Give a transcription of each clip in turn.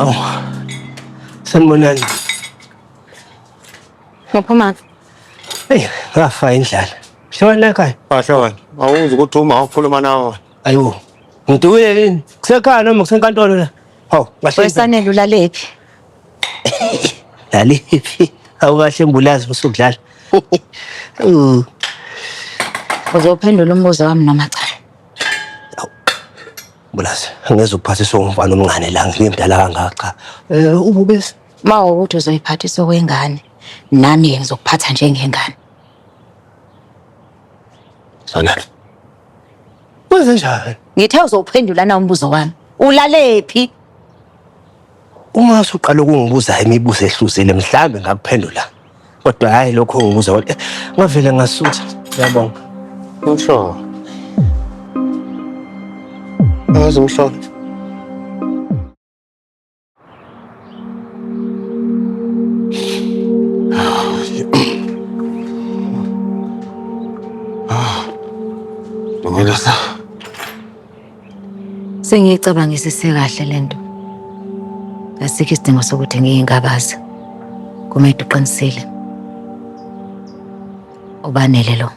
Oh, sanibonani. Ngaphuma. Hey, ngafa indlala. Shona la ekhaya. Shona, awuzi ukuthi uma ukhuluma nawe. Ayiwo. Ngidukile yini? Kusekhaya noma kusenkantolo la? Hawu, kahle. Wesanele ulalephi? Lalephi? Awukahle mbulazi usukudlala. Uzophendula umbuzo wami noma cha? Mbulazi, angeze ukuphathiswa umfana omncane la ngimdala kangaka. Ububesi. Mawukuthi uzoyiphathisa okwengane, nami ngizokuphatha njengengane. Sanele. Wenze njani? Ngithe uzophendula na umbuzo wami. Ulalephi? Uma usuqala ukungibuza imibuzo ehluzile mhlambe ngakuphendula. Kodwa hayi lokho ungibuza ngavele ngasutha. Ngiyabonga. Ngishona. Azi ngishona. Ngilasa. Sengiyicabangisise kahle lento. Asikho isidingo sokuthi ngiyingabaza. Kumele uqinisile. Ubanele lo.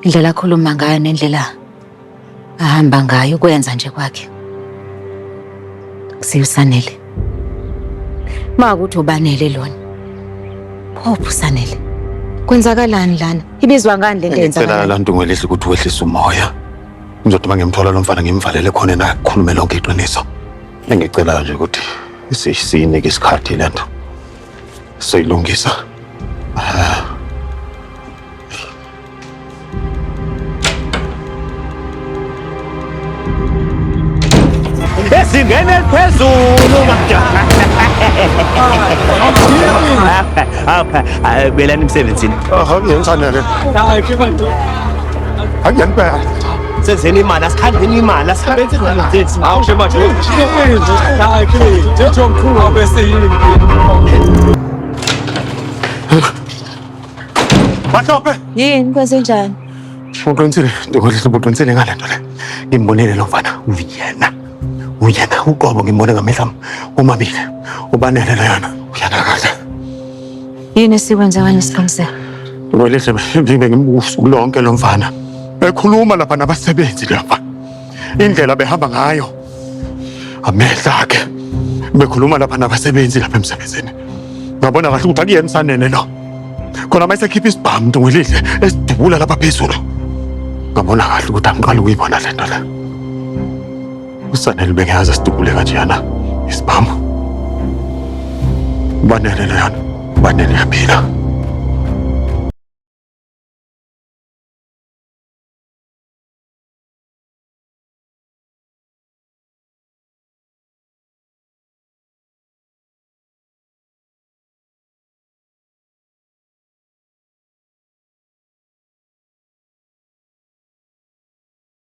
Indlela akhuluma ngayo nendlela ahamba ngayo ukwenza nje kwakhe. Kusiusanele. Makuthi ubanele lona. Phupho Sanele. Kwenzakalani lana? Ibizwa ngani lento Ngicela yenzakala? la nto ngelehle ukuthi wehlise umoya. Ngizothi mangimthola lo mfana ngimvalele khona na khulume lonke iqiniso. Engicela nje ukuthi sinike isikhathi lento. Soyilungisa. Esingene phezulu madoda. Belani emsebenzini. Ngiyensanele. Angiyempela. Senzeni imali, asikhandeni imali, asisebenzi ngalethi. Awusho manje. Hayi, ngithi omkhulu bese yini? Mhlophe. Yini kwenze njani? Uqinisile, ngikhohlisa uqinisile ngalento le. Ngimbonile lo mfana uyena. Uyena uqobo ngimbone ngamehla ami omabili. Ubanele lana. Uyena kahle. Yini esikwenza kanye isiqiniseko? Ngolese ngibe ngimbuza lonke lo mfana. Ekhuluma lapha nabasebenzi lapha. Indlela behamba ngayo. Amehla akhe. Bekhuluma lapha nabasebenzi lapha emsebenzini. Ngabona kahle ukuthi akuyena Sanele lo. Khona mase khipha isibhamu ngilidle esidubula lapha phezulu. Ngabona kahle ukuthi angiqala ukuyibona lento la. Usanele bengayazi sidubule kanjena isibhamu. Banele lana. Banele yaphila.